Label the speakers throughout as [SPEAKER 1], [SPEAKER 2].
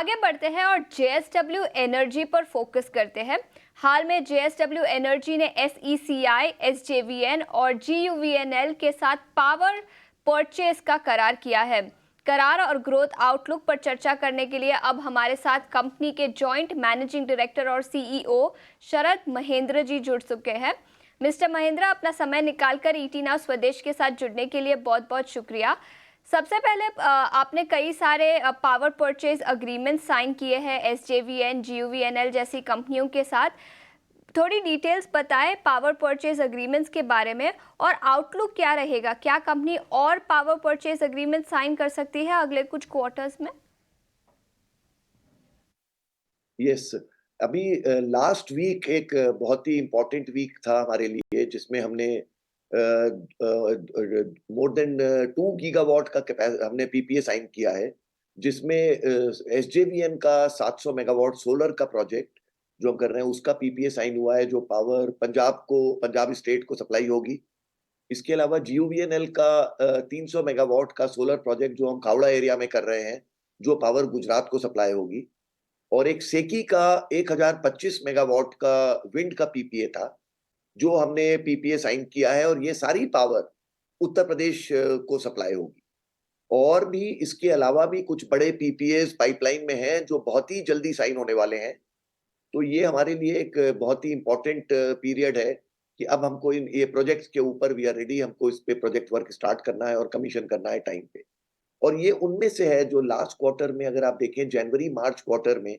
[SPEAKER 1] आगे बढ़ते हैं और जेएसडब्ल्यू एनर्जी पर फोकस करते हैं। हाल में जेएसडब्ल्यू एनर्जी ने एसईसीआई, एसजेवीएन और जीयूवीएनएल के साथ पावर परचेज का करार किया है। करार और ग्रोथ आउटलुक पर चर्चा करने के लिए अब हमारे साथ कंपनी के जॉइंट मैनेजिंग डायरेक्टर और सीईओ शरद महेंद्र जी जुड़ चुके हैं। मिस्टर महेंद्र, अपना समय निकालकर ईटी नाउ स्वदेश के साथ जुड़ने के लिए बहुत बहुत शुक्रिया। सबसे पहले आपने कई सारे पावर परचेज अग्रीमेंट साइन किए हैं एसजेवीएन, जीयूवीएनएल जैसी कंपनियों के साथ। थोड़ी डिटेल्स बताएं पावर परचेज अग्रीमेंट्स के बारे में और आउटलुक क्या रहेगा। क्या कंपनी और पावर परचेज अग्रीमेंट साइन कर सकती है अगले कुछ क्वार्टर्स में?
[SPEAKER 2] यस। अभी लास्ट वीक एक बहुत ही इम्पोर्टेंट वीक था हमारे लिए, जिसमें हमने मोर देन 2 गीगावाट का हमने पीपीए साइन किया है, जिसमें एसजेवीएन का 700 मेगावाट सोलर का प्रोजेक्ट जो हम कर रहे हैं उसका पीपीए साइन हुआ है, जो पावर पंजाब स्टेट को सप्लाई होगी। इसके अलावा जीयूवीएनएल का 300 मेगावाट का सोलर प्रोजेक्ट जो हम खावड़ा एरिया में कर रहे हैं, जो पावर गुजरात को सप्लाई होगी। और एक सेकी का 1025 मेगावाट का विंड का पीपीए था, जो हमने पीपीए साइन किया है, और ये सारी पावर उत्तर प्रदेश को सप्लाई होगी। और भी इसके अलावा भी कुछ बड़े पीपीएस पाइपलाइन में हैं जो बहुत ही जल्दी साइन होने वाले हैं। तो ये हमारे लिए एक बहुत ही इंपॉर्टेंट पीरियड है कि अब हमको इन ये प्रोजेक्ट्स के ऊपर वी आर रेडी, हमको इस पे प्रोजेक्ट वर्क स्टार्ट करना है और कमीशन करना है टाइम पे। और ये उनमें से है जो लास्ट क्वार्टर में अगर आप देखें जनवरी मार्च क्वार्टर में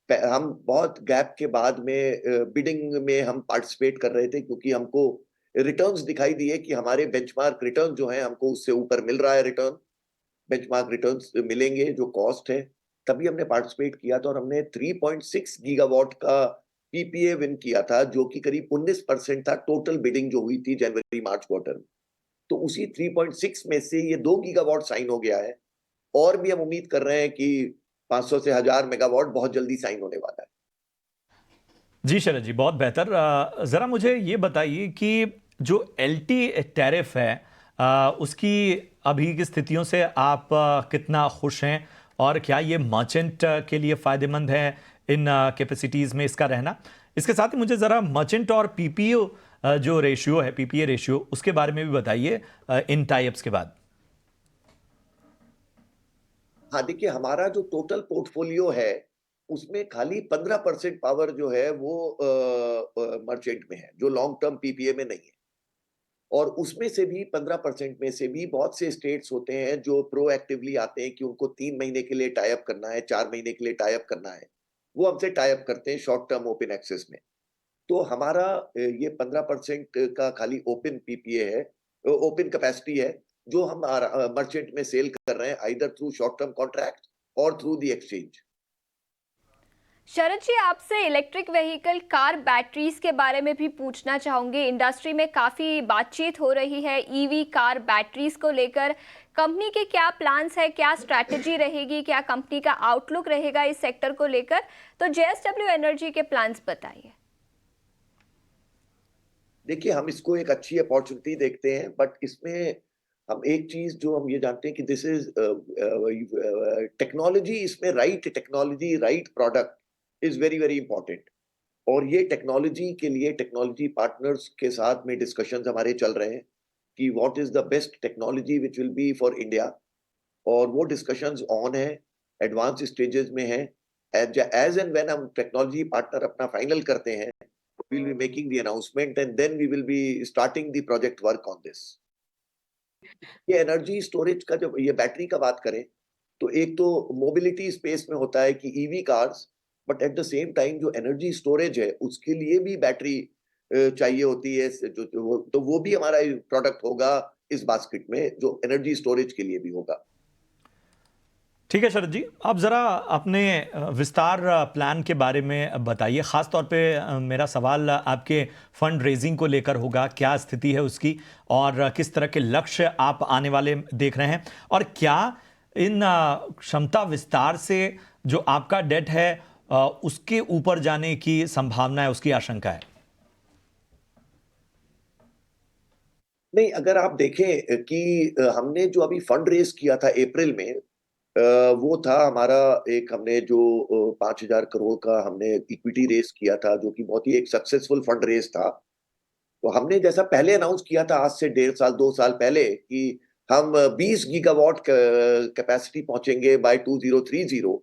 [SPEAKER 2] हम बहुत गैप के बाद में बिडिंग में हम पार्टिसिपेट कर रहे थे, क्योंकि हमको रिटर्न्स दिखाई दिए कि हमारे बेंचमार्क रिटर्न जो है हमको उससे ऊपर मिल रहा है। रिटर्न बेंचमार्क रिटर्न्स मिलेंगे जो कॉस्ट है, तभी हमने पार्टिसिपेट किया था। और हमने 3.6 गीगावाट का पीपीए विन किया था, जो कि करीब 19% था टोटल बिडिंग जो हुई थी जनवरी मार्च क्वार्टर में। तो उसी 3.6 में से ये 2 गीगावाट साइन हो गया है, और भी हम उम्मीद कर रहे हैं कि 500 से 1000 मेगावाट बहुत जल्दी साइन होने वाला है।
[SPEAKER 3] जी शरद जी, बहुत बेहतर। ज़रा मुझे ये बताइए कि जो एलटी टैरिफ है, उसकी अभी की स्थितियों से आप कितना खुश हैं, और क्या ये मर्चेंट के लिए फ़ायदेमंद है इन कैपेसिटीज़ में इसका रहना? इसके साथ ही मुझे ज़रा मर्चेंट और पीपीओ जो रेशियो है, पीपीए रेशियो, उसके बारे में भी बताइए इन टाइप्स के बाद।
[SPEAKER 2] हाँ, देखिए हमारा जो टोटल पोर्टफोलियो है, उसमें खाली 15% पावर जो है वो मर्चेंट में है, जो लॉन्ग टर्म पीपीए में नहीं है। और उसमें से भी 15% में से भी बहुत से स्टेट्स होते हैं जो प्रोएक्टिवली आते हैं कि उनको 3 महीने के लिए टाई अप करना है, 4 महीने के लिए टाई अप करना है। वो हमसे टाई अप करते हैं शॉर्ट टर्म ओपन एक्सेस में। तो हमारा ये 15% का खाली ओपन पीपीए है, ओपन कैपेसिटी है, जो हम मर्चेंट में सेल कर रहे हैं, either through short term contract और थ्रू द एक्सचेंज।
[SPEAKER 1] शरद जी, आपसे इलेक्ट्रिक व्हीकल कार बैटरीज के बारे में भी पूछना चाहूंगी। इंडस्ट्री में काफ़ी बातचीत हो रही है ईवी कार बैटरीज को लेकर। कंपनी के क्या प्लान्स है, क्या स्ट्रैटेजी रहेगी, क्या कंपनी का आउटलुक रहेगा इस सेक्टर को लेकर? तो जेएसडब्ल्यू एनर्जी के प्लान्स बताइए।
[SPEAKER 2] देखिए, हम इसको एक अच्छी अपॉर्चुनिटी देखते हैं, बट इसमें हम एक चीज जो हम ये जानते हैं कि दिस इज टेक्नोलॉजी, इसमें right technology, right product is very very important. और ये टेक्नोलॉजी के लिए टेक्नोलॉजी पार्टनर्स के साथ में डिस्कशंस हमारे चल रहे हैं कि what is the best technology which will be for India. और वो डिस्कशंस ऑन है, एडवांस स्टेजेस में है। एज एंड व्हेन हम टेक्नोलॉजी पार्टनर अपना फाइनल करते हैं, we'll be making the announcement and then we will be starting the project work on this. ये एनर्जी स्टोरेज का, जब ये बैटरी का बात करें, तो एक तो मोबिलिटी स्पेस में होता है कि EV cars, but at the same time जो एनर्जी स्टोरेज है उसके लिए भी बैटरी चाहिए होती है। तो वो भी हमारा प्रोडक्ट होगा इस बास्केट में, जो एनर्जी स्टोरेज के लिए भी होगा।
[SPEAKER 3] ठीक है शरद जी, आप ज़रा अपने विस्तार प्लान के बारे में बताइए। ख़ास तौर पे मेरा सवाल आपके फंड रेजिंग को लेकर होगा, क्या स्थिति है उसकी, और किस तरह के लक्ष्य आप आने वाले देख रहे हैं, और क्या इन क्षमता विस्तार से जो आपका डेट है उसके ऊपर जाने की संभावना है, उसकी आशंका है?
[SPEAKER 2] नहीं, अगर आप देखें कि हमने जो अभी फंड रेज किया था अप्रैल में, वो था हमारा एक, हमने जो 5,000 करोड़ का हमने इक्विटी रेस किया था, जो कि बहुत ही एक सक्सेसफुल फंड रेस था। तो हमने जैसा पहले अनाउंस किया था आज से 1.5 साल 2 साल पहले कि हम 20 गीगावाट कैपेसिटी पहुंचेंगे बाय 2030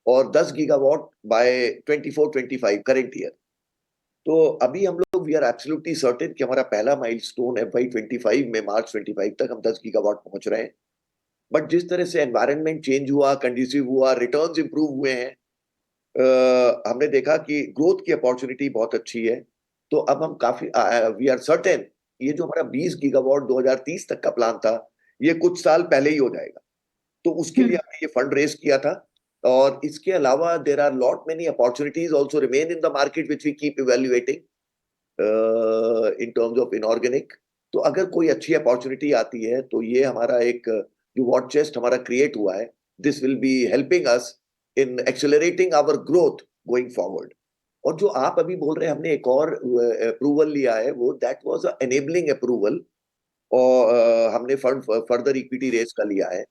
[SPEAKER 2] और 10 गीगावाट बाय 24-25 करेंट ईयर। तो अभी हम लोग वी आर एब्सोल्युटली सर्टेन कि हमारा पहला माइलस्टोन FY25 में मार्च 25 तक हम 10 गीगावाट पहुंच रहे हैं। बट जिस तरह से एनवायरनमेंट चेंज हुआ, कंड्यूसिव हुआ, रिटर्न्स इंप्रूव हुए हैं, हमने देखा कि ग्रोथ की अपॉर्चुनिटी बहुत अच्छी है। तो अब हम काफी वी आर सर्टेन ये जो हमारा 20 गीगावाट 2030 तक का प्लान था, ये कुछ साल पहले ही हो जाएगा। तो उसके लिए हमने ये फंड रेज किया था। और इसके अलावा there are lot many opportunities also remain in the market which we keep evaluating in terms of inorganic. तो अगर कोई अच्छी अपॉर्चुनिटी आती है तो ये हमारा एक जो वॉर चेस्ट हमारा क्रिएट हुआ है, this will be helping us in accelerating our growth going forward. और जो आप अभी बोल रहे हैं, हमने एक और अप्रूवल लिया है, वो that was a enabling approval. और हमने फंड फर्दर इक्विटी रेज का लिया है,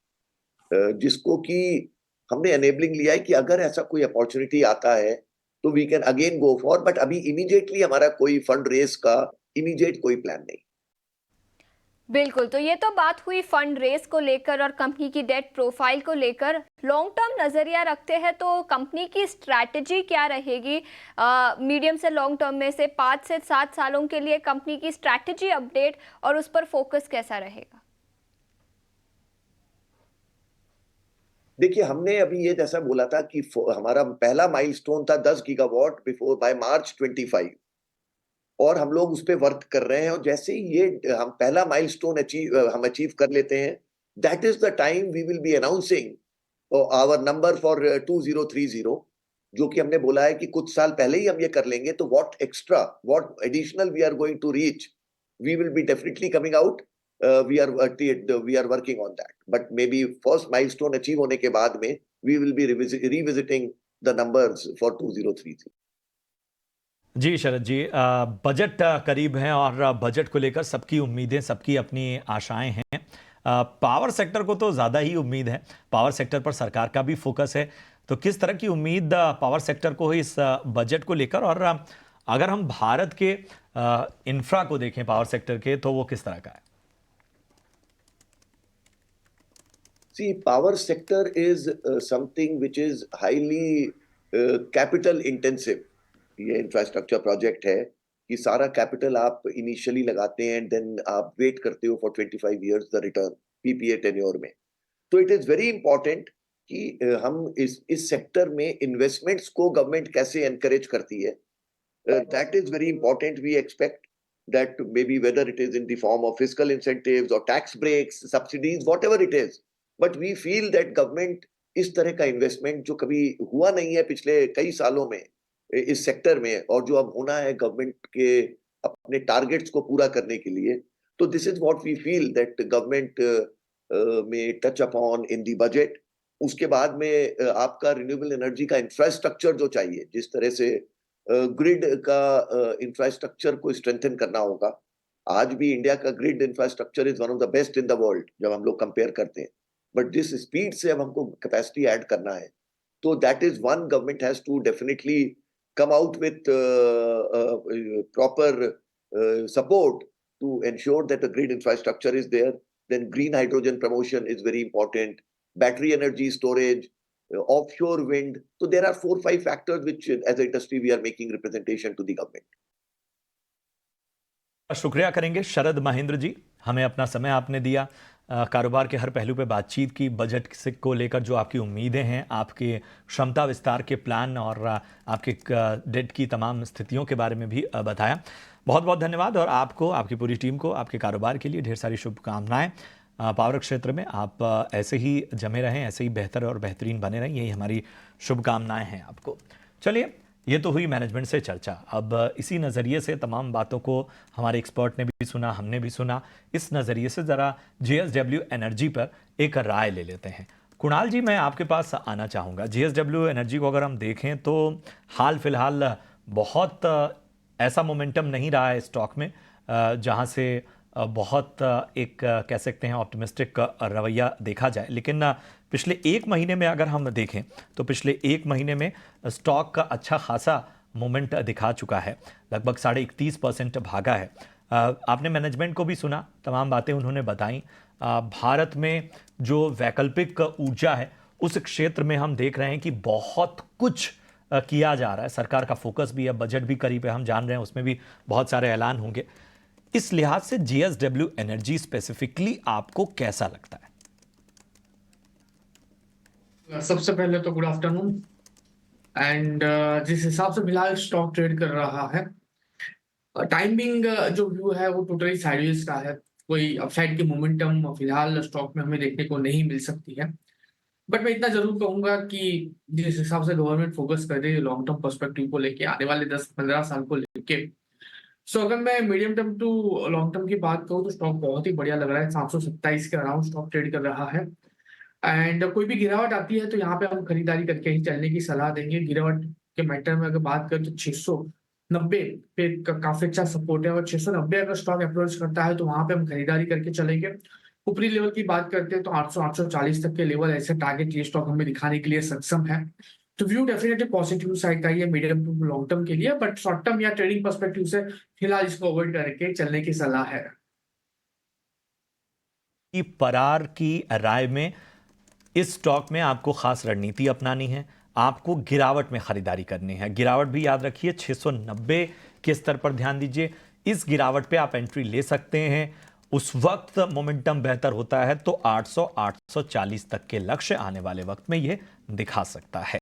[SPEAKER 2] जिसको कि हमने एनेबलिंग लिया है कि अगर ऐसा कोई अपॉर्चुनिटी आता है तो we can again go for. But अभी इमीडिएटली हमारा कोई फंड रेज का इमीडिएट कोई प्लान नहीं।
[SPEAKER 1] बिल्कुल, तो ये तो बात हुई फंड रेस को लेकर और कंपनी की डेट प्रोफाइल को लेकर। लॉन्ग टर्म नज़रिया रखते हैं तो कंपनी की स्ट्रैटेजी क्या रहेगी मीडियम से लॉन्ग टर्म में से 5 से 7 सालों के लिए? कंपनी की स्ट्रैटेजी अपडेट और उस पर फोकस कैसा रहेगा?
[SPEAKER 2] देखिए, हमने अभी ये जैसा बोला था कि हमारा पहला माइलस्टोन था 10 गीगावाट बिफोर बाय मार्च 25, और हम लोग उस पे वर्क कर रहे हैं। और जैसे ही ये हम पहला माइलस्टोन अचीव कर लेते हैं, that is the time we will be announcing our number for 2030, जो कि हमने बोला है कि कुछ साल पहले ही हम ये कर लेंगे। तो what extra, what additional we are going to reach, we will be definitely coming out. We are working on that, but maybe first milestone achieve होने के बाद में we will be revisiting the numbers for 2030।
[SPEAKER 3] जी Sharad ji, budget करीब है और budget को लेकर सबकी उम्मीदें, सबकी अपनी आशाएं हैं। पावर सेक्टर को तो ज़्यादा ही उम्मीद है, पावर सेक्टर पर सरकार का भी फोकस है। तो किस तरह की उम्मीद पावर सेक्टर को है इस बजट को लेकर? और अगर हम भारत के इंफ्रा को देखें पावर सेक्टर के, तो वो किस तरह का है?
[SPEAKER 2] See, power sector is something which is highly capital intensive. ये इंफ्रास्ट्रक्चर प्रोजेक्ट है कि सारा कैपिटल आप इनिशियली लगाते हैं, देन आप वेट करते हो for 25 years the return PPA tenure में। तो इट इज वेरी इंपॉर्टेंट कि हम इस सेक्टर में इन्वेस्टमेंट्स को गवर्नमेंट कैसे एनकरेज करती है। That is very important. We expect that maybe whether it is in the form of fiscal incentives or tax breaks, subsidies, whatever it is, but we feel that government इस तरह का investment जो कभी हुआ नहीं है पिछले कई सालों में इस सेक्टर में, और जो अब होना है गवर्नमेंट के अपने टारगेट्स को पूरा करने के लिए, तो this is what we feel that government में touch upon in the budget. उसके बाद में आपका रिन्यूएबल एनर्जी का इंफ्रास्ट्रक्चर जो चाहिए, जिस तरह से ग्रिड का इंफ्रास्ट्रक्चर को स्ट्रेंथन करना होगा। आज भी इंडिया का grid infrastructure is one of the best in the world जब हम लोग कंपेयर करते हैं, बट जिस स्पीड से अब हमको कैपेसिटी ऐड करना है, तो that is one, government has to definitely come out with proper support to ensure that the grid infrastructure is there. Then green hydrogen promotion is very important, battery energy storage, offshore wind. So there are 4-5 factors which as an industry we are making representation to the government.
[SPEAKER 3] शुक्रिया करेंगे शरद महेंद्र जी, हमें अपना समय आपने दिया, कारोबार के हर पहलू पे बातचीत की, बजट से को लेकर जो आपकी उम्मीदें हैं, आपके क्षमता विस्तार के प्लान और आपके डेट की तमाम स्थितियों के बारे में भी बताया। बहुत बहुत धन्यवाद, और आपको, आपकी पूरी टीम को, आपके कारोबार के लिए ढेर सारी शुभकामनाएं। पावर क्षेत्र में आप ऐसे ही जमे रहें, ऐसे ही बेहतर और बेहतरीन बने रहें, यही हमारी शुभकामनाएं हैं आपको। चलिए, ये तो हुई मैनेजमेंट से चर्चा। अब इसी नज़रिए से तमाम बातों को हमारे एक्सपर्ट ने भी सुना, हमने भी सुना। इस नज़रिए से ज़रा JSW एनर्जी पर एक राय ले लेते हैं। कुणाल जी, मैं आपके पास आना चाहूँगा। JSW एनर्जी को अगर हम देखें तो हाल फिलहाल बहुत ऐसा मोमेंटम नहीं रहा है स्टॉक में जहाँ से बहुत एक कह सकते हैं ऑप्टिमिस्टिक रवैया देखा जाए, लेकिन पिछले एक महीने में अगर हम देखें तो पिछले एक महीने में स्टॉक का अच्छा खासा मोमेंट दिखा चुका है, लगभग 31.5% भागा है। आपने मैनेजमेंट को भी सुना, तमाम बातें उन्होंने बताई। भारत में जो वैकल्पिक ऊर्जा है उस क्षेत्र में हम देख रहे हैं कि बहुत कुछ किया जा रहा है, सरकार का फोकस भी है, बजट भी करीब है, हम जान रहे हैं उसमें भी बहुत सारे ऐलान होंगे। इस लिहाज से JSW एनर्जी स्पेसिफिकली आपको कैसा लगता है?
[SPEAKER 4] सबसे पहले तो गुड आफ्टरनून। एंड जिस हिसाब से फिलहाल स्टॉक ट्रेड कर रहा है, टाइमिंग जो व्यू है वो टोटली साइडवेज का है। कोई अपसाइड की मोमेंटम फिलहाल स्टॉक में हमें देखने को नहीं मिल सकती है। बट मैं इतना जरूर कहूंगा कि जिस हिसाब से गवर्नमेंट फोकस कर रही है लॉन्ग टर्म पर्सपेक्टिव को लेके, आने वाले 10-15 साल को लेके, सो अगर मैं medium term to long term की बात करूँ तो स्टॉक बहुत ही बढ़िया लग रहा है। 727 के अराउंड स्टॉक ट्रेड कर रहा है। एंड कोई भी गिरावट आती है तो यहाँ पे हम खरीदारी करके ही चलने की सलाह देंगे। गिरावट के मैटर में अगर बात करें तो 690 पे काफी अच्छा सपोर्ट है, और 690 अगर स्टॉक अप्रोच करता है तो वहां पे हम खरीदारी करके चलेंगे। ऊपरी लेवल की बात करते हैं तो 800-840 तक के लेवल ऐसे टारगेट ये स्टॉक हमें दिखाने के लिए सक्षम है। तो व्यू डेफिनेटली पॉजिटिव साइड का ही है मीडियम टू लॉन्ग टर्म के लिए, बट शॉर्ट टर्म या ट्रेडिंग पर्सपेक्टिव से फिलहाल इसको अवॉइड करके चलने की सलाह है।
[SPEAKER 3] परार की राय में इस स्टॉक में आपको खास रणनीति अपनानी है, आपको गिरावट में खरीदारी करनी है। गिरावट भी याद रखिए 690 के स्तर पर ध्यान दीजिए, इस गिरावट पे आप एंट्री ले सकते हैं। उस वक्त मोमेंटम बेहतर होता है तो 800-840 तक के लक्ष्य आने वाले वक्त में यह दिखा सकता है।